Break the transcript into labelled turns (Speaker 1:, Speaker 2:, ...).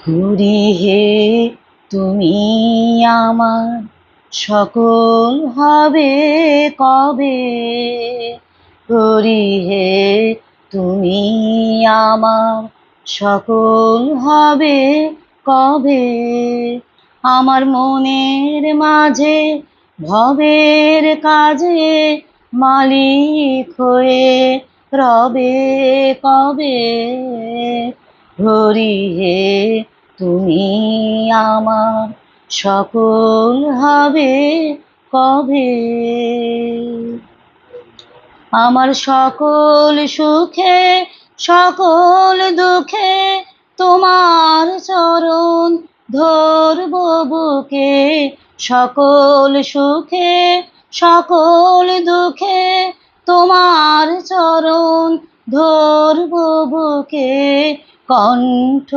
Speaker 1: হরি হে তুমি আমার সকল হবে কবে, হরি হে তুমি আমার সকল হবে কবে। আমার মনের মাঝে ভবের কাজে মালিক হয়ে রবে কবে, হরি হে তুমি আমার সকল হবে কবে। আমার সকল সুখে সকল দুঃখে তোমার চরণ ধরব বুকে, সকল সুখে সকল দুঃখে তোমার চরণ ধরব বুকে, কণ্ঠ